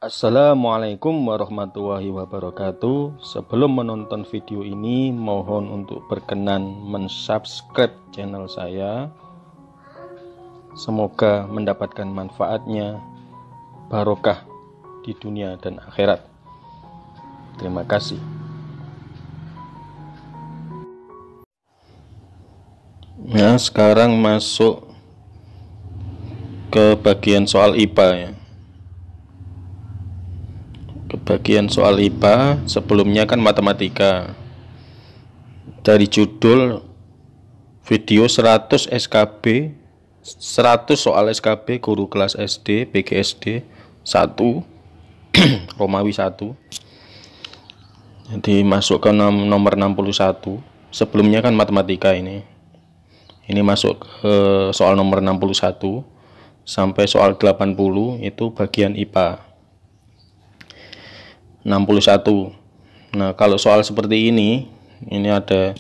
Assalamualaikum warahmatullahi wabarakatuh. Sebelum menonton video ini, mohon untuk berkenan mensubscribe channel saya. Semoga mendapatkan manfaatnya, barokah di dunia dan akhirat. Terima kasih. Nah, sekarang masuk ke bagian soal IPA ya. Ke bagian soal IPA, sebelumnya kan matematika. Dari judul video 100 SKB, 100 soal SKB guru kelas SD, PGSD 1, Romawi 1. Jadi masuk ke nomor 61. Sebelumnya kan matematika ini. Ini masuk ke soal nomor 61 sampai soal 80 itu bagian IPA. 61. Nah, kalau soal seperti ini ada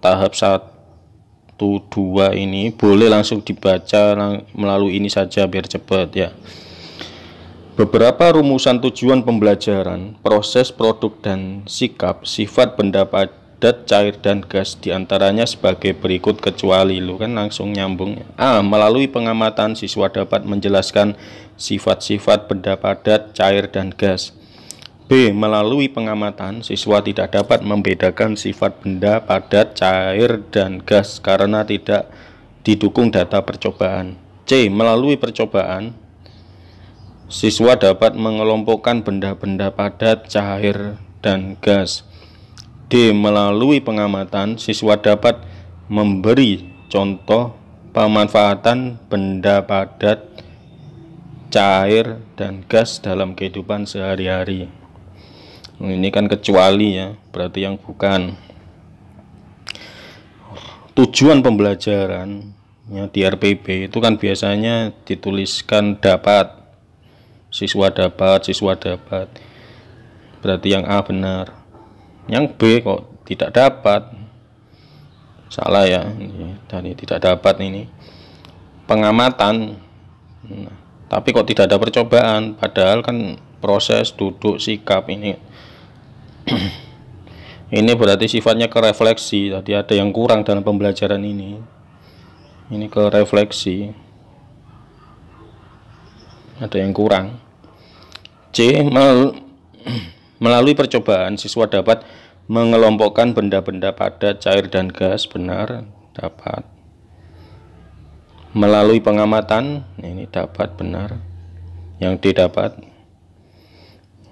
tahap 1 2 ini boleh langsung dibaca melalui ini saja biar cepat ya. Beberapa rumusan tujuan pembelajaran, proses, produk dan sikap, sifat benda padat, cair dan gas diantaranya sebagai berikut kecuali lu kan langsung nyambung. A. Melalui pengamatan siswa dapat menjelaskan sifat-sifat benda padat, cair dan gas. B. Melalui pengamatan siswa tidak dapat membedakan sifat benda padat, cair dan gas karena tidak didukung data percobaan. C. Melalui percobaan siswa dapat mengelompokkan benda-benda padat, cair, dan gas. D. Melalui pengamatan, siswa dapat memberi contoh pemanfaatan benda padat, cair, dan gas dalam kehidupan sehari-hari. Ini kan kecuali ya, berarti yang bukan. Tujuan pembelajaran ya, di RPP itu kan biasanya dituliskan dapat. Siswa dapat, berarti yang A benar, yang B kok tidak dapat, salah ya, dari tidak dapat ini pengamatan. Tapi kok tidak ada percobaan, padahal kan proses, duduk, sikap ini ini berarti sifatnya ke refleksi. Tadi ada yang kurang dalam pembelajaran ini ke refleksi, ada yang kurang. C. Melalui percobaan siswa dapat mengelompokkan benda-benda padat, cair dan gas, benar, dapat. Melalui pengamatan ini dapat, benar, yang D dapat.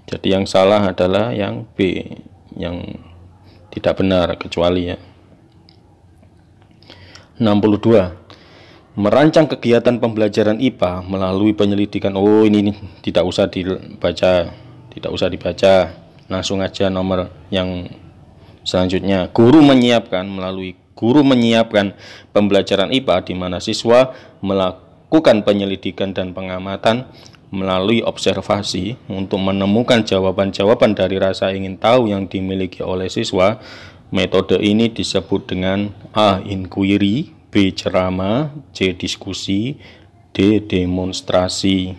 Jadi yang salah adalah yang B, yang tidak benar, kecuali ya. 62. Merancang kegiatan pembelajaran IPA melalui penyelidikan. Oh, ini tidak usah dibaca, langsung aja nomor yang selanjutnya. Guru menyiapkan pembelajaran IPA di mana siswa melakukan penyelidikan dan pengamatan melalui observasi untuk menemukan jawaban-jawaban dari rasa ingin tahu yang dimiliki oleh siswa. Metode ini disebut dengan A. Inquiry, B. Ceramah, C. Diskusi, D. Demonstrasi.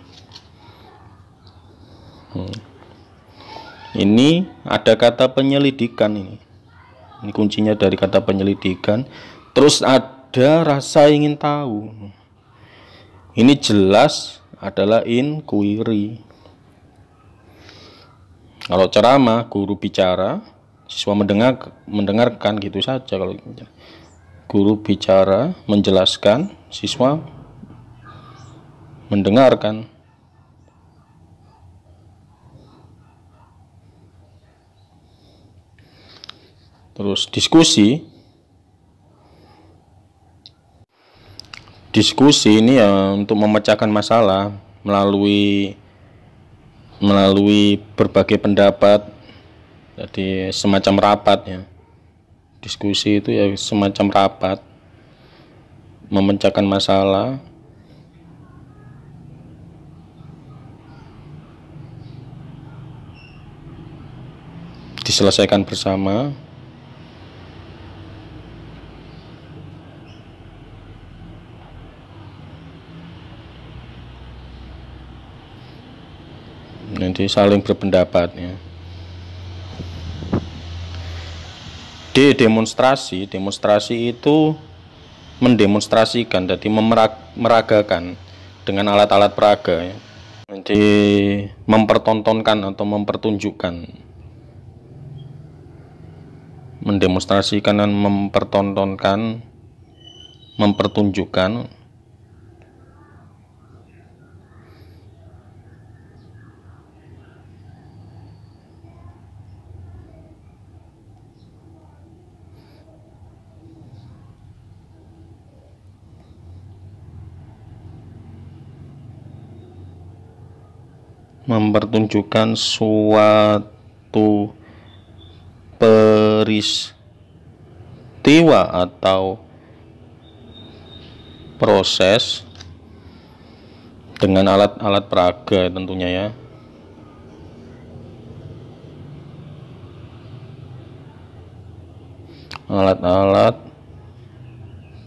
Ini ada kata penyelidikan ini kuncinya dari kata penyelidikan. Terus ada rasa ingin tahu. Ini jelas adalah inquiry. Kalau ceramah, guru bicara, siswa mendengarkan gitu saja. Kalau guru bicara menjelaskan, siswa mendengarkan. Terus diskusi ini ya untuk memecahkan masalah melalui berbagai pendapat. Jadi semacam rapat ya. Diskusi itu ya semacam rapat, memecahkan masalah. Diselesaikan bersama. Nanti saling berpendapat ya. D. Demonstrasi. Demonstrasi itu mendemonstrasikan, jadi meragakan dengan alat-alat peraga ya. Nanti mempertontonkan atau mempertunjukkan. Mendemonstrasikan dan mempertontonkan, mempertunjukkan. Mempertunjukkan suatu peristiwa atau proses dengan alat-alat peraga tentunya ya. Alat-alat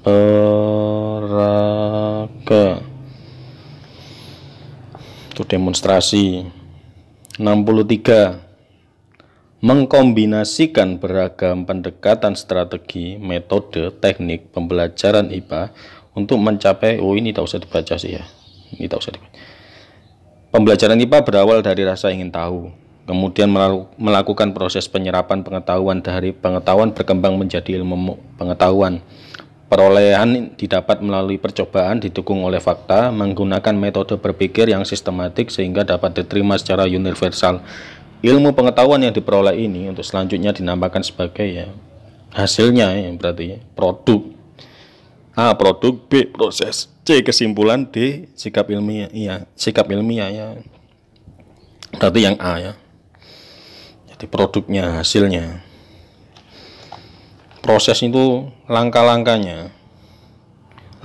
peraga itu demonstrasi. 63. Mengkombinasikan beragam pendekatan strategi, metode, teknik pembelajaran IPA untuk mencapai, ini tak usah dibaca sih ya. Ini tak usah dibaca. Pembelajaran IPA berawal dari rasa ingin tahu, kemudian melakukan proses penyerapan pengetahuan, dari pengetahuan berkembang menjadi ilmu pengetahuan. Perolehan didapat melalui percobaan didukung oleh fakta, menggunakan metode berpikir yang sistematik sehingga dapat diterima secara universal. Ilmu pengetahuan yang diperoleh ini untuk selanjutnya dinamakan sebagai ya hasilnya ya, berarti ya, produk. A. Produk. B. Proses. C. Kesimpulan. D. Sikap ilmiah. Iya, sikap ilmiah ya. Berarti yang A ya. Jadi produknya, hasilnya. Proses itu langkah-langkahnya.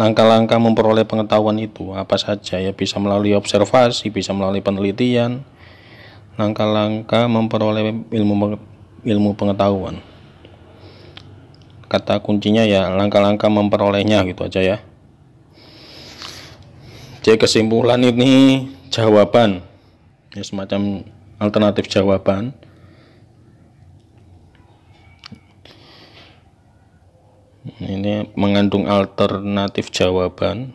Langkah-langkah memperoleh pengetahuan itu apa saja ya, bisa melalui observasi, bisa melalui penelitian. Langkah-langkah memperoleh ilmu pengetahuan. Kata kuncinya ya langkah-langkah memperolehnya gitu aja ya. C. Kesimpulan ini jawaban. Ya, semacam alternatif jawaban. Ini mengandung alternatif jawaban.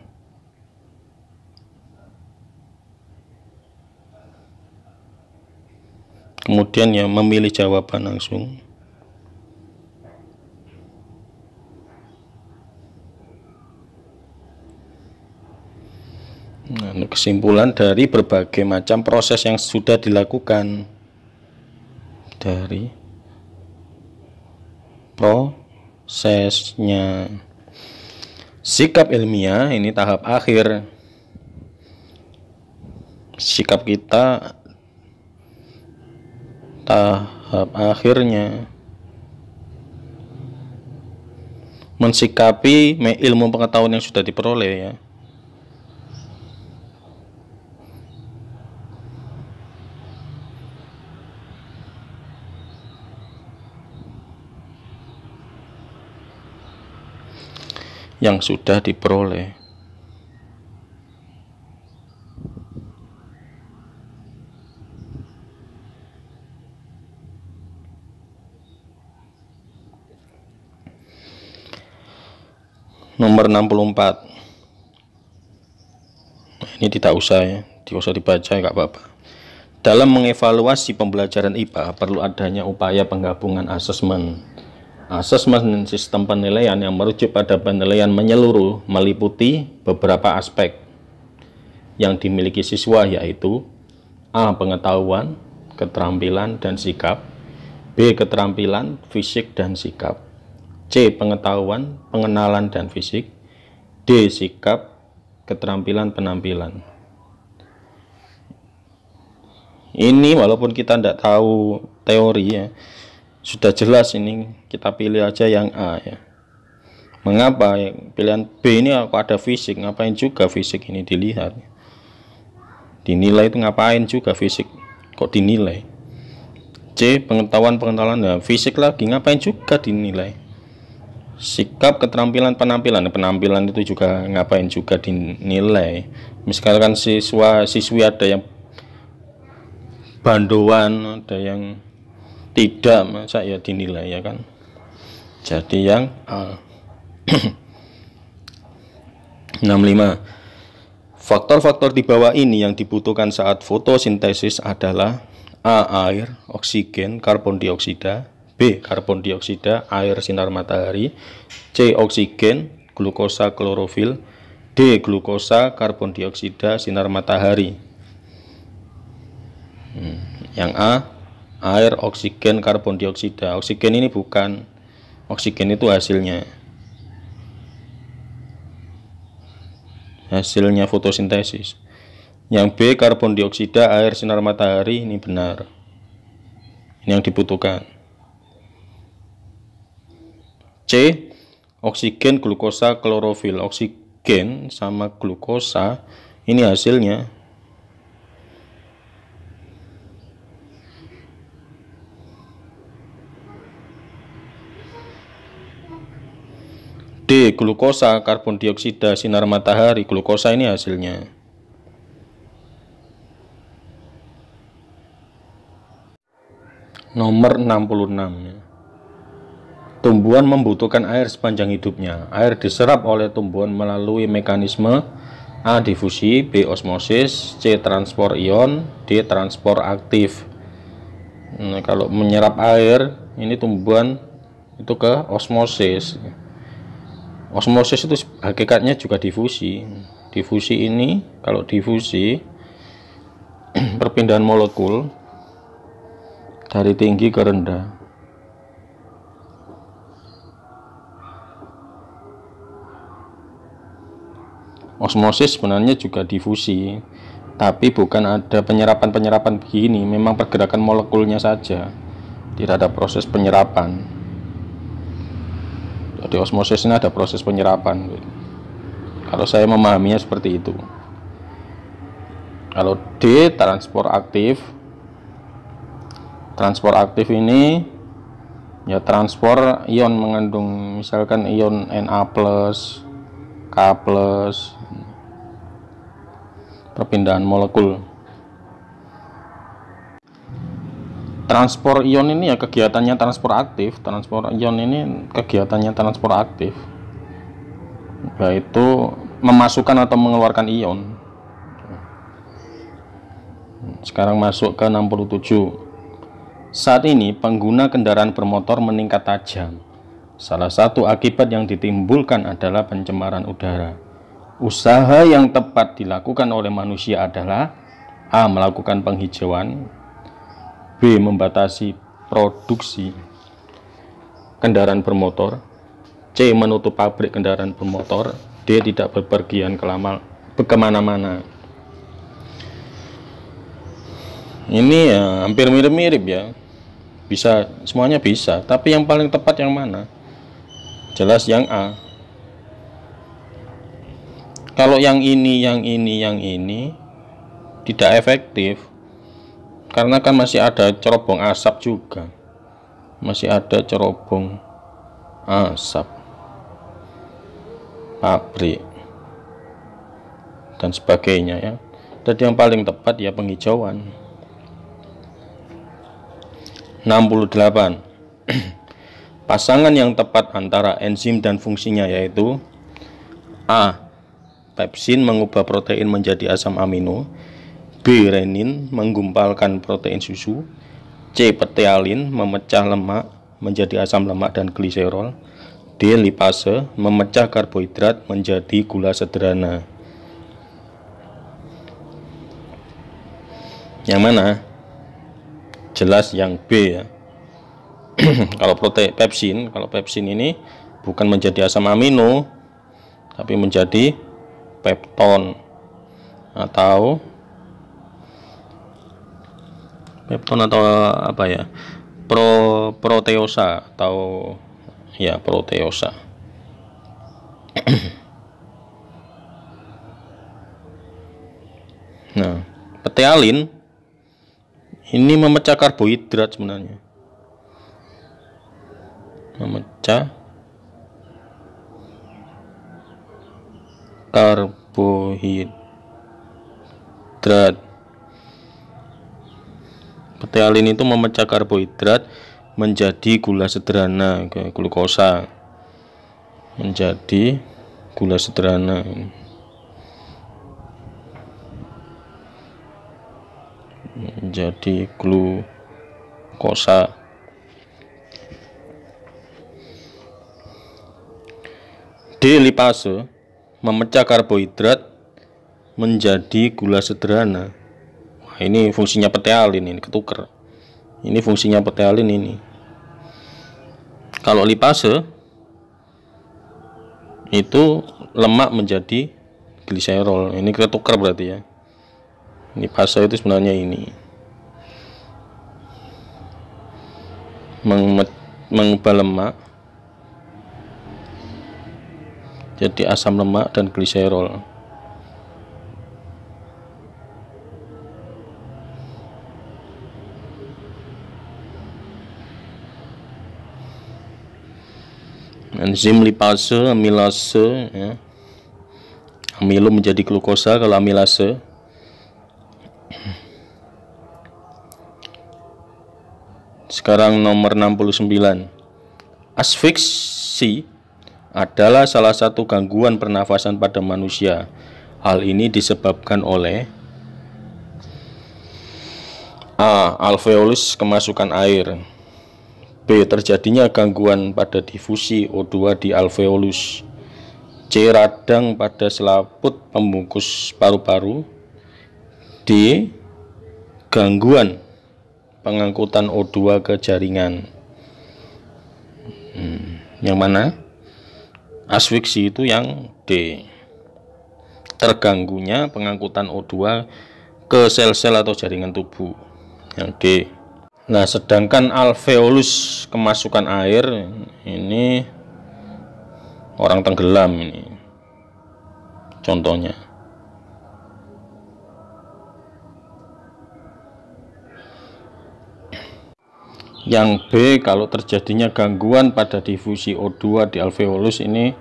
Kemudian ya memilih jawaban langsung. Nah, kesimpulan dari berbagai macam proses yang sudah dilakukan. Dari prosesnya. Sikap ilmiah ini tahap akhir. Sikap kita tahap akhirnya mensikapi ilmu pengetahuan yang sudah diperoleh ya. Yang sudah diperoleh. Nomor 64. Ini tidak usah ya, tidak usah dibaca ya, apa-apa. Dalam mengevaluasi pembelajaran IPA perlu adanya upaya penggabungan asesmen. Asesmen sistem penilaian yang merujuk pada penilaian menyeluruh meliputi beberapa aspek yang dimiliki siswa, yaitu A. Pengetahuan, keterampilan, dan sikap. B. Keterampilan, fisik, dan sikap. C. Pengetahuan, pengenalan, dan fisik. D. Sikap, keterampilan, penampilan. Ini walaupun kita tidak tahu teori ya, sudah jelas ini, kita pilih aja yang A ya. Mengapa ya? Pilihan B ini kok ada fisik, ngapain juga fisik ini dilihat, dinilai itu ngapain juga fisik kok dinilai. C. Pengetahuan, pengenalan, nah, fisik lagi ngapain juga dinilai. Sikap, keterampilan, penampilan itu juga ngapain juga dinilai. Misalkan siswi ada yang bandoan, ada yang tidak, masa ya dinilai ya kan. Jadi yang A. 65. Faktor-faktor di bawah ini yang dibutuhkan saat fotosintesis adalah A. Air, oksigen, karbon dioksida. B. Karbon dioksida, air, sinar matahari. C. Oksigen, glukosa, klorofil. D. Glukosa, karbon dioksida, sinar matahari. Yang A. Air, oksigen, karbon dioksida. Oksigen ini bukan, oksigen itu hasilnya fotosintesis. Yang B. Karbon dioksida, air, sinar matahari. Ini benar, ini yang dibutuhkan. C. Oksigen, glukosa, klorofil. Oksigen sama glukosa ini hasilnya. D. Glukosa, karbon dioksida, sinar matahari. Glukosa ini hasilnya. Nomor 66. Tumbuhan membutuhkan air sepanjang hidupnya. Air diserap oleh tumbuhan melalui mekanisme A. Difusi, B. Osmosis, C. Transport ion, D. Transport aktif. Nah, kalau menyerap air ini tumbuhan itu ke osmosis. Osmosis itu hakikatnya juga difusi. Difusi ini, kalau difusi perpindahan molekul dari tinggi ke rendah. Osmosis sebenarnya juga difusi, tapi bukan ada penyerapan begini, memang pergerakan molekulnya saja, tidak ada proses penyerapan. Jadi osmosis ini ada proses penyerapan. Kalau saya memahaminya seperti itu. Kalau D. Transport aktif. Transport aktif ini ya transport ion mengandung misalkan ion Na+, K+, perpindahan molekul. Transport ion ini ya kegiatannya transport aktif. Transport ion ini kegiatannya transport aktif, yaitu memasukkan atau mengeluarkan ion. Sekarang masuk ke 67. Saat ini pengguna kendaraan bermotor meningkat tajam. Salah satu akibat yang ditimbulkan adalah pencemaran udara. Usaha yang tepat dilakukan oleh manusia adalah A. Melakukan penghijauan, B. Membatasi produksi kendaraan bermotor, C. Menutup pabrik kendaraan bermotor, D. Tidak bepergian kemana-mana. Ini ya hampir mirip-mirip ya, bisa, semuanya bisa, tapi yang paling tepat yang mana? Jelas yang A. Kalau yang ini tidak efektif, karena kan masih ada cerobong asap juga, masih ada cerobong asap pabrik dan sebagainya ya. Jadi yang paling tepat ya penghijauan. 68. Pasangan yang tepat antara enzim dan fungsinya yaitu A. Pepsin mengubah protein menjadi asam amino, B. Renin menggumpalkan protein susu, C. Ptealin memecah lemak menjadi asam lemak dan gliserol, D. Lipase memecah karbohidrat menjadi gula sederhana. Yang mana? Jelas yang B ya. Kalau pepsin ini bukan menjadi asam amino, tapi menjadi pepton atau apa ya, proteosa atau ya proteosa. Nah, ptealin ini memecah karbohidrat sebenarnya, memecah karbohidrat. Petealin itu memecah karbohidrat menjadi gula sederhana, glukosa, menjadi gula sederhana. Menjadi glukosa. D. Lipase memecah karbohidrat menjadi gula sederhana. Wah, ini fungsinya petealin, ini ketuker. Ini fungsinya petealin ini. Kalau lipase itu lemak menjadi gliserol. Ini ketuker berarti ya. Lipase itu sebenarnya ini mengubah lemak jadi asam lemak dan gliserol. Enzim lipase, amilase, ya. Amilo menjadi glukosa kalau amilase. Sekarang nomor 69. Asfiksi adalah salah satu gangguan pernafasan pada manusia. Hal ini disebabkan oleh A. Alveolus kemasukan air. B. Terjadinya gangguan pada difusi O2 di alveolus. C. Radang pada selaput pembungkus paru-paru. D. Gangguan pengangkutan O2 ke jaringan. Yang mana? Asfiksi itu yang D. Terganggunya pengangkutan O2 ke sel-sel atau jaringan tubuh. Yang D. Nah, sedangkan alveolus kemasukan air ini orang tenggelam ini. Contohnya. Yang B, kalau terjadinya gangguan pada difusi O2 di alveolus ini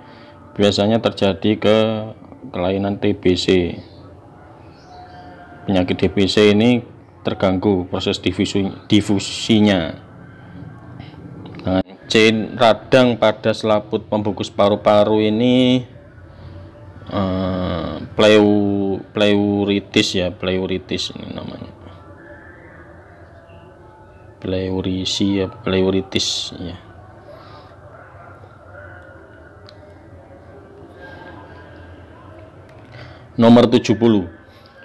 biasanya terjadi ke kelainan TBC. Penyakit TBC ini terganggu proses difusinya. Nah, C. Radang pada selaput pembungkus paru-paru ini pleuritis ya, pleuritis ini namanya. Pleurisi ya, pleuritis ya. Nomor 70.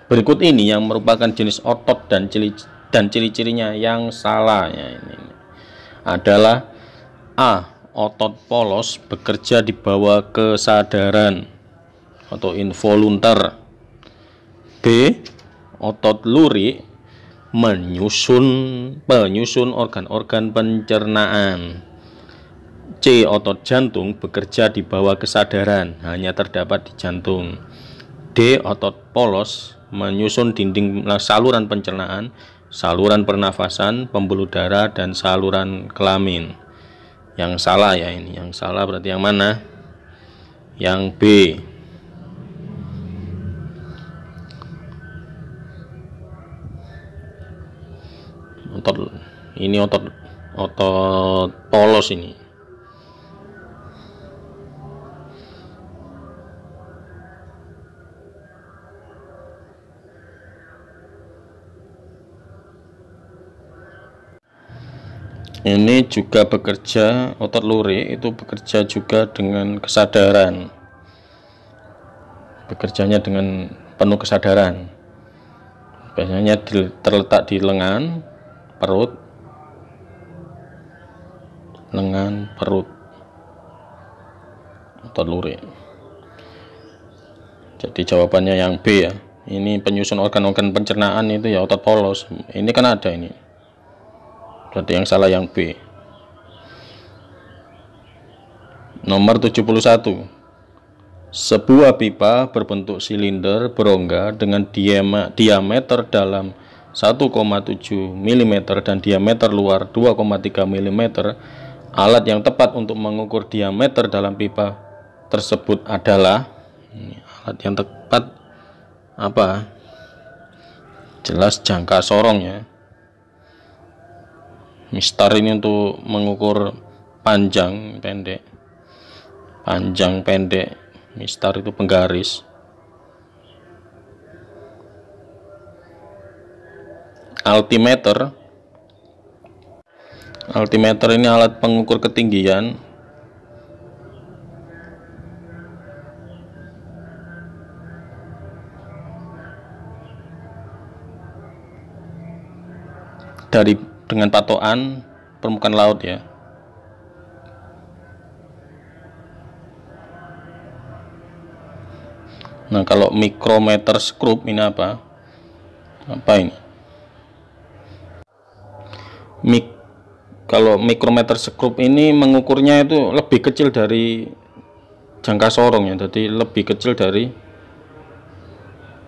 Berikut ini yang merupakan jenis otot dan ciri-cirinya yang salah ya, ini adalah A. Otot polos bekerja di bawah kesadaran atau involuntar. B. Otot lurik penyusun organ-organ pencernaan. C. Otot jantung bekerja di bawah kesadaran, hanya terdapat di jantung. D. Otot polos menyusun dinding saluran pencernaan, saluran pernafasan, pembuluh darah, dan saluran kelamin. Yang salah ya, ini yang salah berarti yang mana? Yang B. Otot polos ini. Ini juga bekerja, otot lurik itu bekerja juga dengan kesadaran. Bekerjanya dengan penuh kesadaran. Biasanya terletak di lengan, perut, otot lurik. Jadi jawabannya yang B ya. Ini penyusun organ-organ pencernaan itu ya otot polos. Ini kan ada ini. Berarti yang salah yang B. Nomor 71. Sebuah pipa berbentuk silinder berongga dengan diameter dalam 1,7 mm dan diameter luar 2,3 mm. Alat yang tepat untuk mengukur diameter dalam pipa tersebut adalah, ini alat yang tepat apa? Jelas jangka sorong ya. Mistar ini untuk mengukur panjang pendek. Mistar itu penggaris. Altimeter ini alat pengukur ketinggian. Dengan patokan permukaan laut ya. Nah, kalau mikrometer skrup ini apa ini? Kalau mikrometer skrup ini mengukurnya itu lebih kecil dari jangka sorong ya, jadi lebih kecil dari,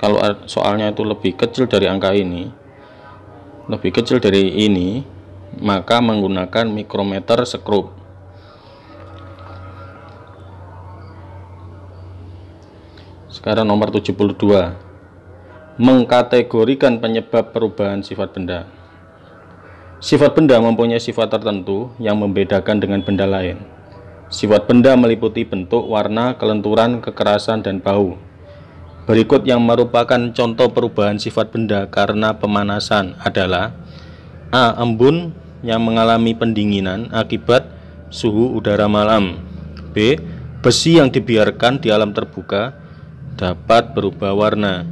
kalau soalnya itu lebih kecil dari angka ini, lebih kecil dari ini, maka menggunakan mikrometer skrup. Sekarang nomor 72, mengkategorikan penyebab perubahan sifat benda. Sifat benda mempunyai sifat tertentu yang membedakan dengan benda lain. Sifat benda meliputi bentuk, warna, kelenturan, kekerasan, dan bau. Berikut yang merupakan contoh perubahan sifat benda karena pemanasan adalah: A. Embun yang mengalami pendinginan akibat suhu udara malam. B. Besi yang dibiarkan di alam terbuka dapat berubah warna.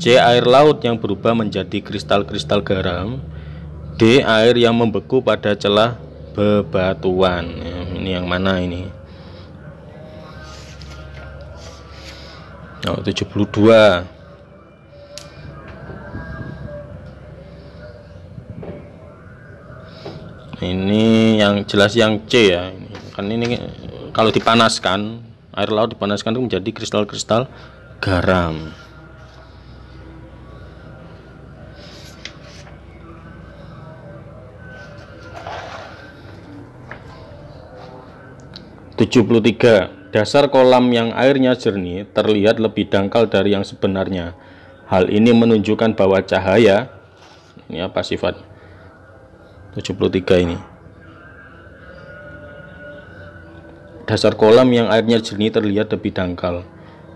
C. Air laut yang berubah menjadi kristal-kristal garam. D. Air yang membeku pada celah bebatuan. Ini yang mana ini? 72. Ini yang jelas yang C ya. Kan ini kalau dipanaskan, air laut dipanaskan itu menjadi kristal-kristal garam. 73. Dasar kolam yang airnya jernih terlihat lebih dangkal dari yang sebenarnya. Hal ini menunjukkan bahwa cahaya, ini apa sifat 73 ini? Dasar kolam yang airnya jernih terlihat lebih dangkal.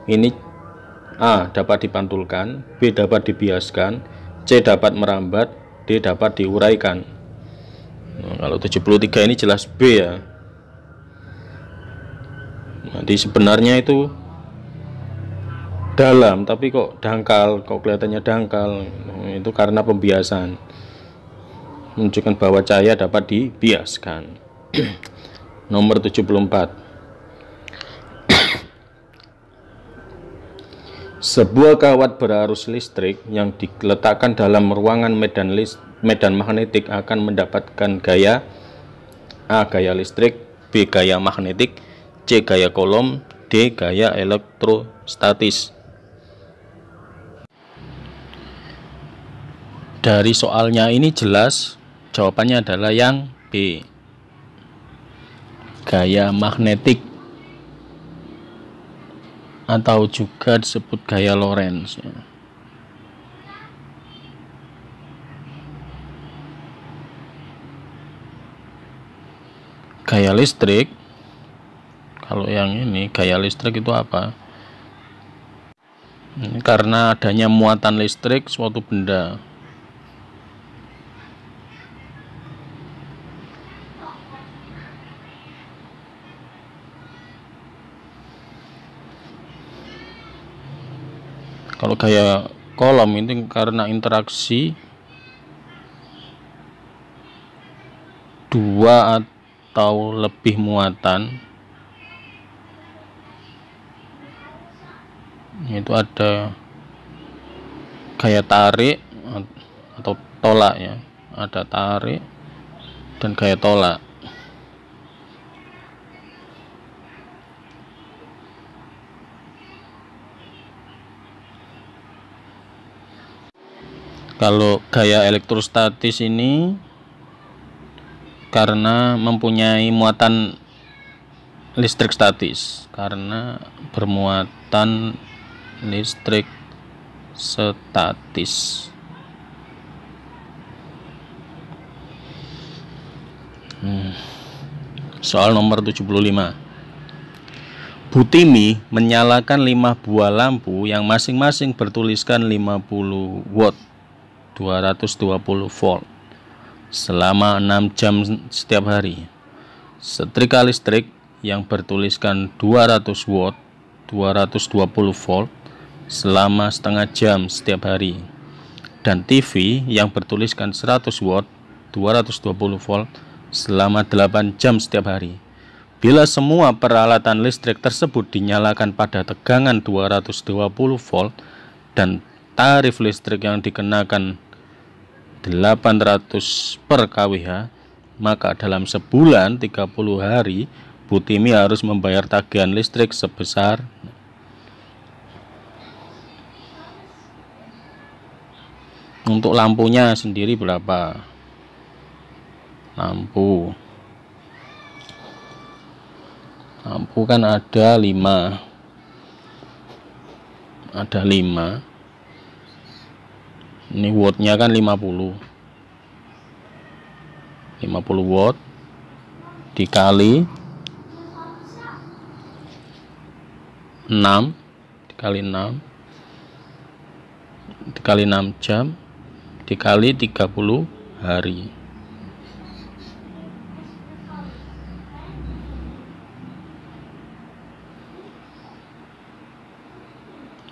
Ini A. Dapat dipantulkan, B. Dapat dibiaskan, C. Dapat merambat, D. Dapat diuraikan. Nah, kalau 73 ini jelas B ya. Nanti sebenarnya itu dalam, tapi kok dangkal, kok kelihatannya dangkal. Itu karena pembiasan, menunjukkan bahwa cahaya dapat dibiaskan. Nomor 74. Sebuah kawat berarus listrik yang diletakkan dalam ruangan medan magnetik akan mendapatkan gaya A. Gaya listrik, B. Gaya magnetik, C. Gaya kolom, D. Gaya elektrostatis. Dari soalnya ini jelas jawabannya adalah yang B. Gaya magnetik, atau juga disebut gaya Lorentz ya. Gaya listrik, kalau yang ini gaya listrik itu apa? Ini karena adanya muatan listrik suatu benda. Kalau gaya kolom ini karena interaksi dua atau lebih muatan, itu ada gaya tarik atau tolak ya, ada tarik dan gaya tolak. Kalau gaya elektrostatis ini karena mempunyai muatan listrik statis, karena bermuatan listrik statis. Soal nomor 75. Bu Timi menyalakan 5 buah lampu yang masing-masing bertuliskan 50 watt 220 volt selama 6 jam setiap hari. Setrika listrik yang bertuliskan 200 watt 220 volt selama setengah jam setiap hari, dan TV yang bertuliskan 100 watt 220 volt selama 8 jam setiap hari. Bila semua peralatan listrik tersebut dinyalakan pada tegangan 220 volt dan tarif listrik yang dikenakan 800 per kWh, maka dalam sebulan 30 hari Bu Timi harus membayar tagihan listrik sebesar untuk lampunya sendiri berapa? Lampu kan ada 5. Ini wattnya kan 50 watt dikali 6 jam dikali 30 hari.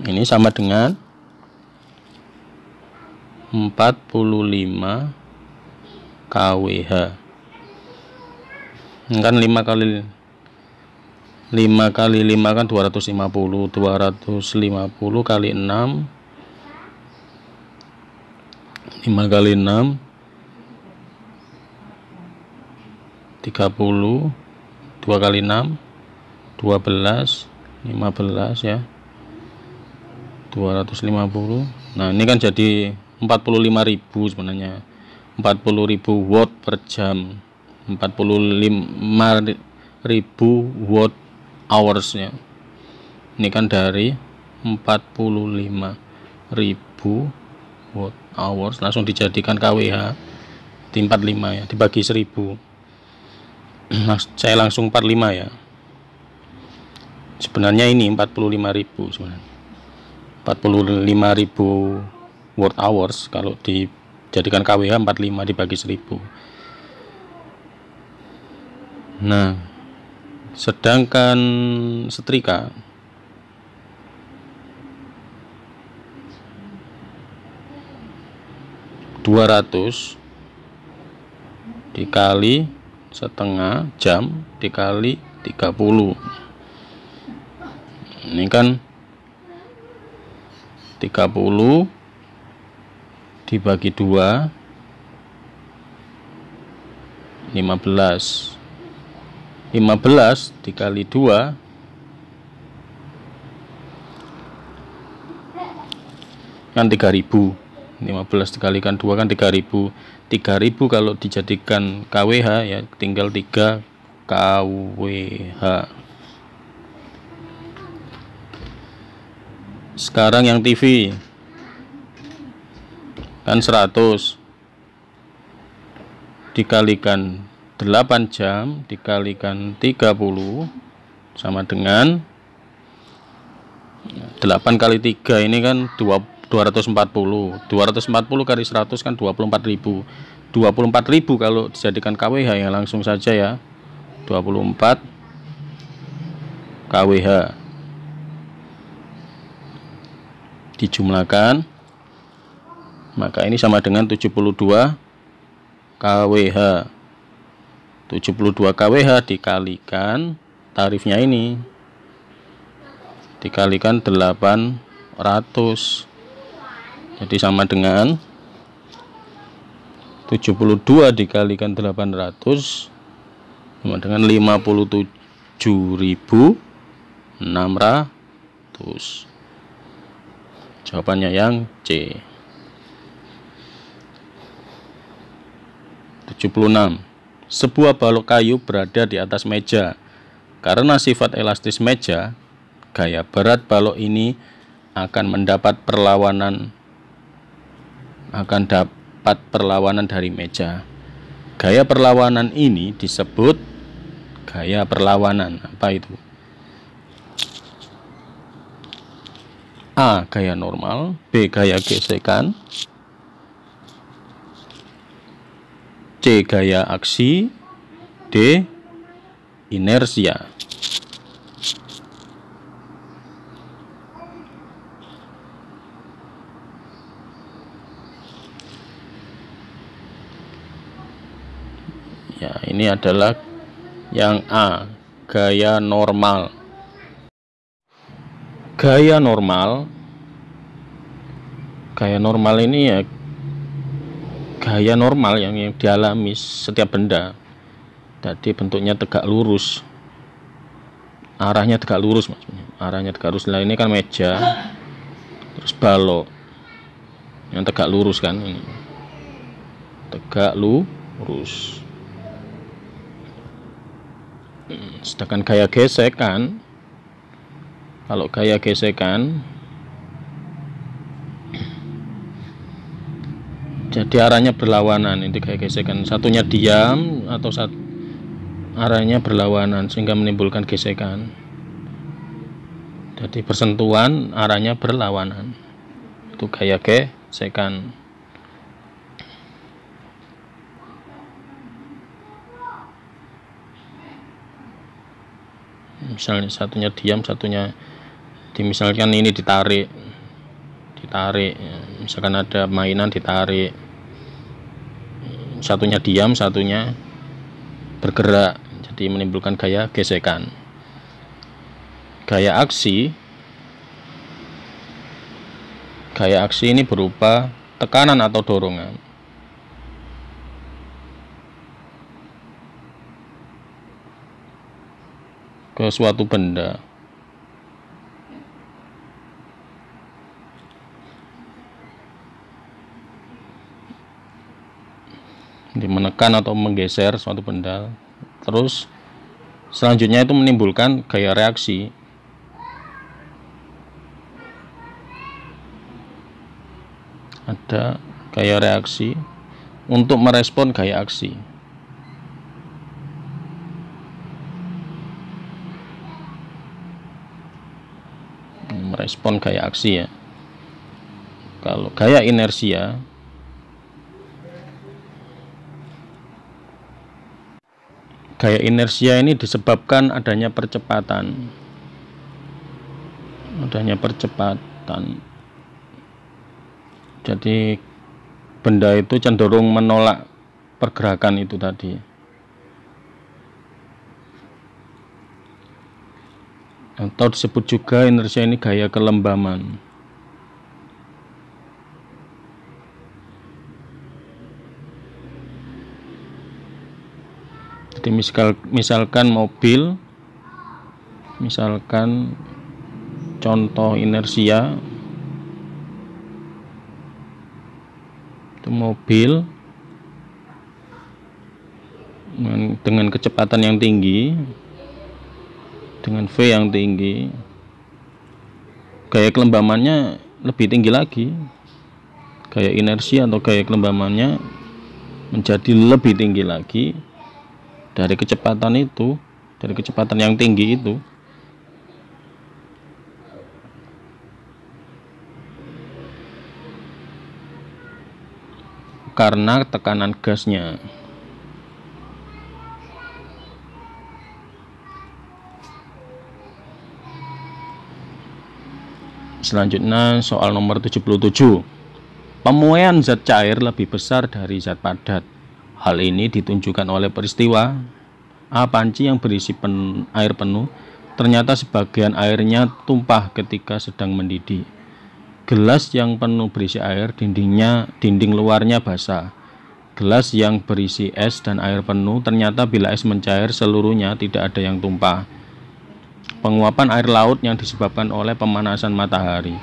Ini sama dengan 45 kWh. Ini kan 5 kali 5 kan 250 kali 6, 5 kali 6 30, 2 kali 6 12, 15 ya, 250. Nah ini kan jadi 45.000 sebenarnya, 40.000 watt per jam, 45.000 watt hours ya. Ini kan dari 45.000 watt hours langsung dijadikan kWh di 45 ya, dibagi 1000. Saya langsung 45 ya. Sebenarnya ini 45.000 sebenarnya. 45.000 watt hours kalau dijadikan kWh 45 dibagi 1000. Nah, sedangkan setrika (200) dikali setengah jam dikali 30. Ini kan 30 dibagi 2 15 dikali 2 kan 3000. 15 dikalikan 2 kan 3000. 3000 kalau dijadikan kWh ya tinggal 3 kWh. Sekarang yang TV kan 100 dikalikan 8 jam dikalikan 30 sama dengan 8 kali 3 ini kan 240 kali 100 kan 24.000. 24.000 kalau dijadikan kWh ya langsung saja ya 24 kWh dijumlahkan, maka ini sama dengan 72 kWh. 72 kWh dikalikan tarifnya ini dikalikan 800, jadi sama dengan 72 dikalikan 800 sama dengan 57.600. Jawabannya yang C. 76. Sebuah balok kayu berada di atas meja. Karena sifat elastis meja, gaya berat balok ini akan dapat perlawanan dari meja. Gaya perlawanan ini disebut gaya perlawanan. Apa itu? A. Gaya normal. B. Gaya gesekan. C. Gaya aksi. D. Inersia. Ya, ini adalah yang A, gaya normal. Gaya normal ini ya gaya normal yang dialami setiap benda. Jadi bentuknya tegak lurus, arahnya tegak lurus maksudnya. Arahnya tegak lurus. Nah, ini kan meja, terus balok yang tegak lurus kan, ini tegak lurus. Sedangkan gaya gesekan, kalau gaya gesekan jadi arahnya berlawanan. Ini gaya gesekan, satunya diam atau arahnya berlawanan sehingga menimbulkan gesekan. Jadi bersentuhan arahnya berlawanan, itu gaya gesekan. Misalnya satunya diam, satunya misalkan ini ditarik, misalkan ada mainan ditarik, satunya diam, satunya bergerak, jadi menimbulkan gaya gesekan. Gaya aksi ini berupa tekanan atau dorongan. Ke suatu benda. Menekan atau menggeser suatu benda. Terus selanjutnya itu menimbulkan gaya reaksi. Ada gaya reaksi untuk merespon gaya aksi. Merespon gaya aksi ya. Kalau gaya inersia ini disebabkan adanya percepatan. Jadi benda itu cenderung menolak pergerakan itu tadi. Atau disebut juga inersia ini gaya kelembaman. Jadi misalkan mobil, misalkan contoh inersia itu mobil dengan kecepatan yang tinggi, dengan V yang tinggi, gaya kelembamannya lebih tinggi lagi. Gaya inersia atau gaya kelembamannya menjadi lebih tinggi lagi dari kecepatan itu, dari kecepatan yang tinggi itu. Karena tekanan gasnya. Selanjutnya soal nomor 77. Pemuaian zat cair lebih besar dari zat padat. Hal ini ditunjukkan oleh peristiwa A. Panci yang berisi air penuh, ternyata sebagian airnya tumpah ketika sedang mendidih. Gelas yang penuh berisi air, dinding luarnya basah. Gelas yang berisi es dan air penuh, ternyata bila es mencair seluruhnya tidak ada yang tumpah. Penguapan air laut yang disebabkan oleh pemanasan matahari.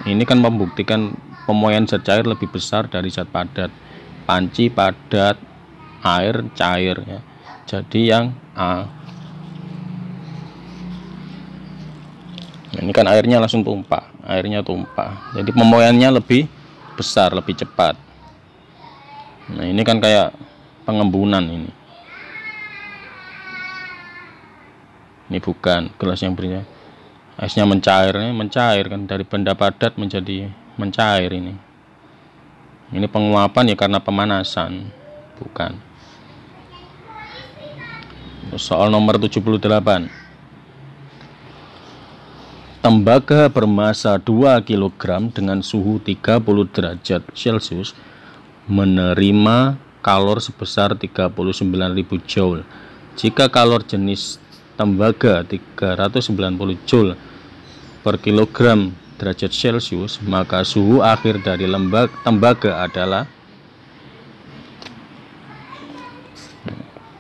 Ini kan membuktikan pemuaian zat cair lebih besar dari zat padat. Panci padat, air cair ya. Jadi yang A. Ini kan airnya langsung tumpah, Jadi pemuaiannya lebih besar, lebih cepat. Nah, ini kan kayak pengembunan ini. Ini bukan gelas yang berisi. Esnya mencair kan, dari benda padat menjadi mencair ini. Ini penguapan ya karena pemanasan, bukan. Soal nomor 78. Tembaga bermasa 2 kg dengan suhu 30 derajat Celcius menerima kalor sebesar 39.000 Joule. Jika kalor jenis tembaga 390 Joule per kilogram derajat Celcius, maka suhu akhir dari tembaga adalah,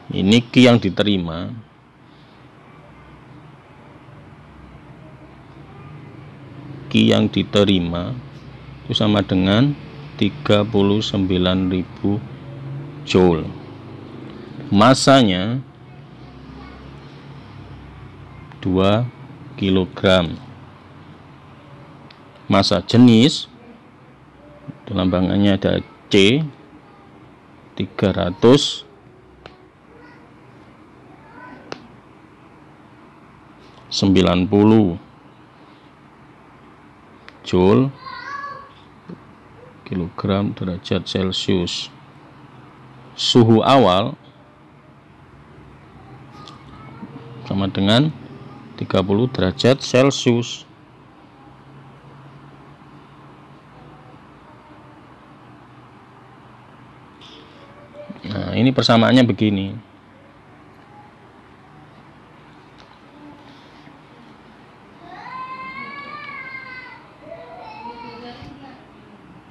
ini Q yang diterima. Q yang diterima itu sama dengan 39.000 Joule. Masanya 2 kg. Massa jenis itu lambangannya ada C, 390 Joule kilogram derajat Celcius. Suhu awal sama dengan 30 derajat Celcius. Nah, ini persamaannya begini.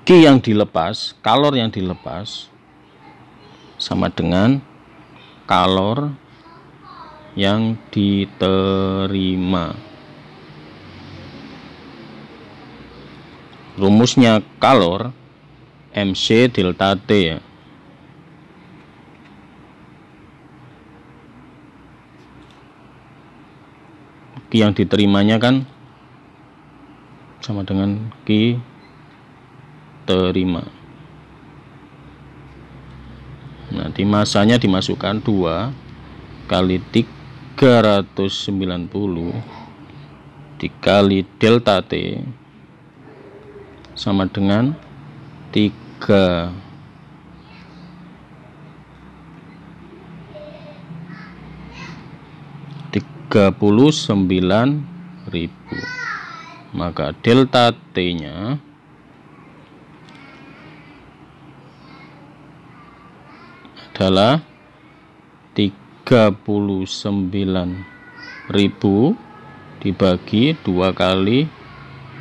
Q yang dilepas, kalor yang dilepas sama dengan kalor yang diterima. Rumusnya kalor MC delta T ya. Q yang diterimanya kan sama dengan Q terima. Nah, di masanya dimasukkan 2 kali 390 dikali delta T sama dengan 39.000. Maka delta T-nya adalah 39.000 dibagi 2 kali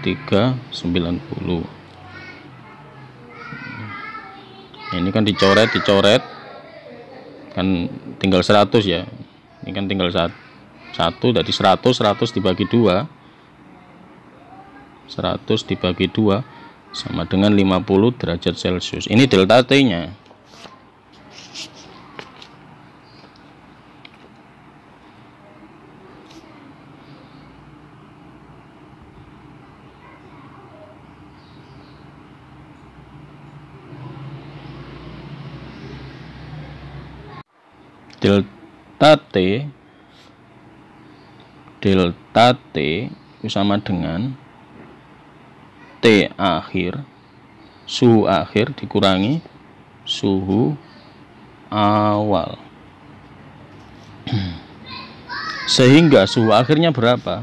390. Ini kan dicoret kan tinggal 100 ya. Ini kan tinggal 1 dari 100 dibagi 2. 100 dibagi 2 sama dengan 50 derajat Celcius. Ini delta T-nya. Delta T itu sama dengan T akhir, suhu akhir dikurangi suhu awal. Sehingga suhu akhirnya berapa?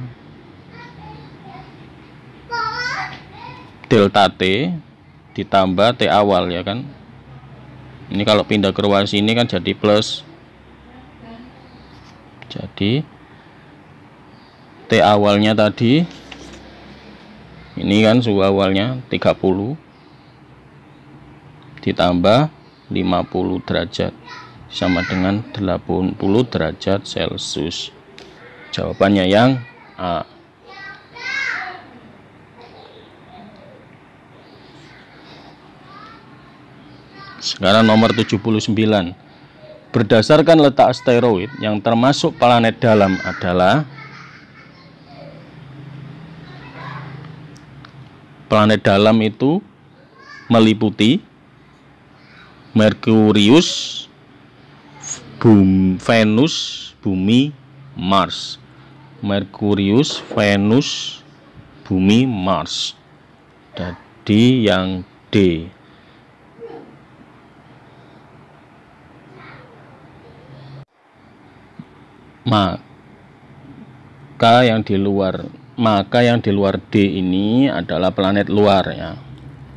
Delta T ditambah T awal ya kan. Ini kalau pindah ke ruang sini kan jadi plus. Jadi T awalnya tadi ini kan suhu awalnya 30 ditambah 50 derajat sama dengan 80 derajat Celcius. Jawabannya yang A. Sekarang nomor 79. Berdasarkan letak asteroid yang termasuk planet dalam adalah, planet dalam itu meliputi Merkurius, Venus, Bumi, Mars. Merkurius, Venus, Bumi, Mars. Jadi yang D. Maka yang di luar D ini adalah planet luar ya.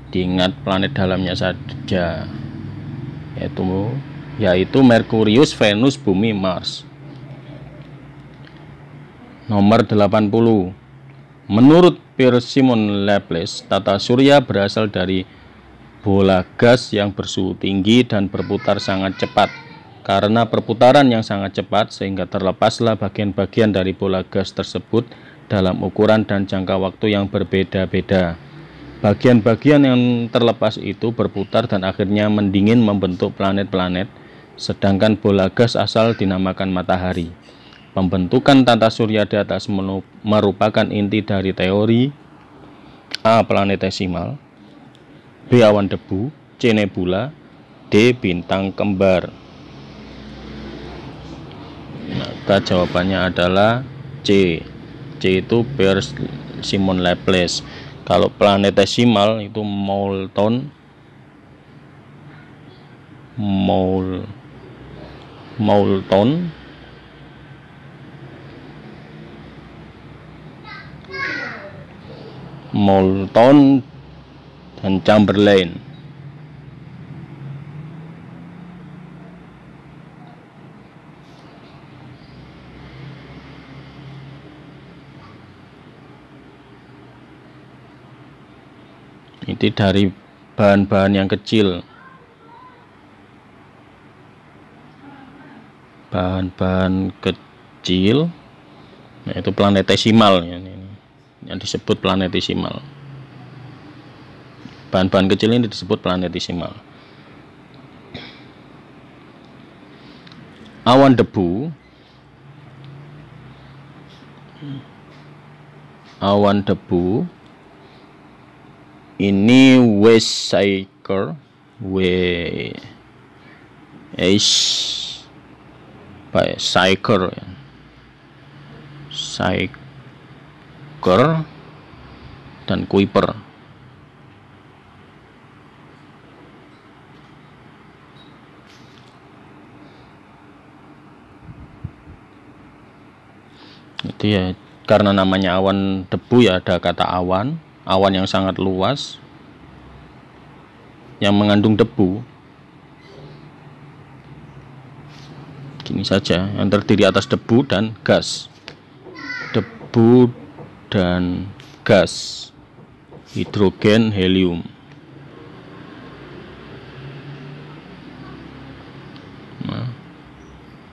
Diingat planet dalamnya saja, yaitu Merkurius, Venus, Bumi, Mars. Nomor 80. Menurut Pierre Simon Laplace, tata surya berasal dari bola gas yang bersuhu tinggi dan berputar sangat cepat. Karena perputaran yang sangat cepat, sehingga terlepaslah bagian-bagian dari bola gas tersebut dalam ukuran dan jangka waktu yang berbeda-beda. Bagian-bagian yang terlepas itu berputar dan akhirnya mendingin membentuk planet-planet, sedangkan bola gas asal dinamakan matahari. Pembentukan tata surya di atas merupakan inti dari teori A. Planetesimal, B. Awan debu, C. Nebula, D. Bintang kembar. Maka jawabannya adalah C. C itu Pierre Simon Laplace. Kalau planetesimal itu Moulton, dan Chamberlain. Ini dari bahan-bahan yang kecil, yaitu planetesimal yang disebut planetesimal. Bahan-bahan kecil ini disebut planetesimal. Awan debu ini Weizsäcker dan Kuiper. Itu ya, karena namanya awan debu ya ada kata awan yang sangat luas yang mengandung debu. Gini saja, yang terdiri atas debu dan gas. Debu dan gas, hidrogen, helium.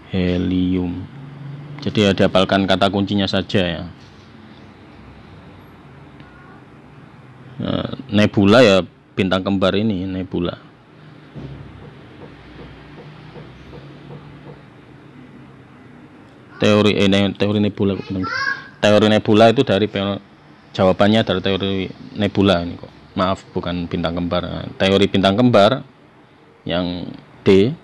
Helium. Jadi ya dihafalkan kata kuncinya saja ya. Nebula ya bintang kembar ini, nebula. Teori nebula itu dari jawabannya dari teori nebula ini kok. Maaf, bukan bintang kembar. Teori bintang kembar yang D.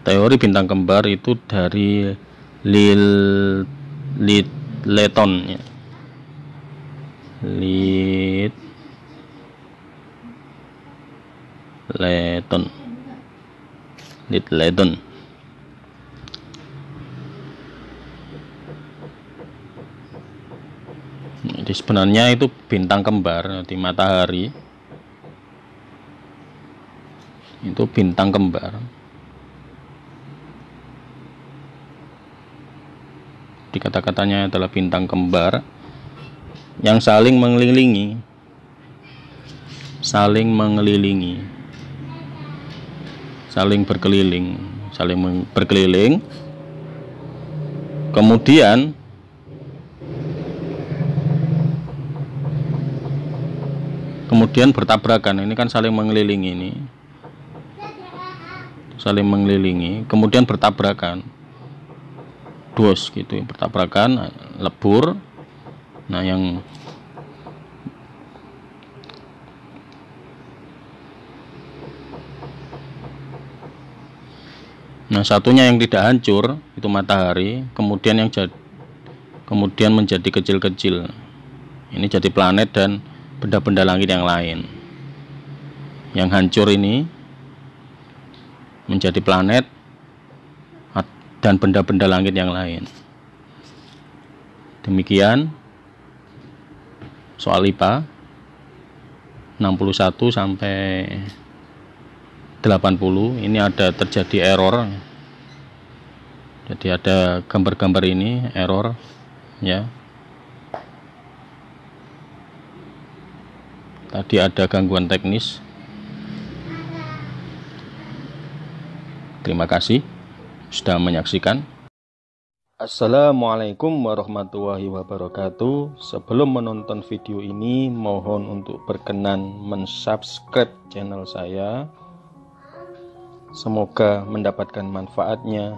Teori bintang kembar itu dari Littleton ya. Littleton. Jadi sebenarnya itu bintang kembar, di matahari itu bintang kembar. Di kata-katanya adalah bintang kembar yang saling mengelilingi, saling berkeliling, kemudian bertabrakan. Ini kan saling mengelilingi, kemudian bertabrakan. dos gitu, bertabrakan, lebur. Nah, satunya yang tidak hancur itu matahari, kemudian kemudian menjadi kecil-kecil. Ini jadi planet dan benda-benda langit yang lain. Yang hancur ini menjadi planet dan benda-benda langit yang lain. Demikian soal IPA 61 sampai 80. Ini ada terjadi error. Jadi ada gambar-gambar ini error ya. Tadi ada gangguan teknis. Terima kasih sudah menyaksikan. Assalamualaikum warahmatullahi wabarakatuh. Sebelum menonton video ini, mohon untuk berkenan mensubscribe channel saya. Semoga mendapatkan manfaatnya,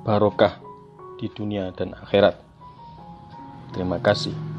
barokah di dunia dan akhirat. Terima kasih.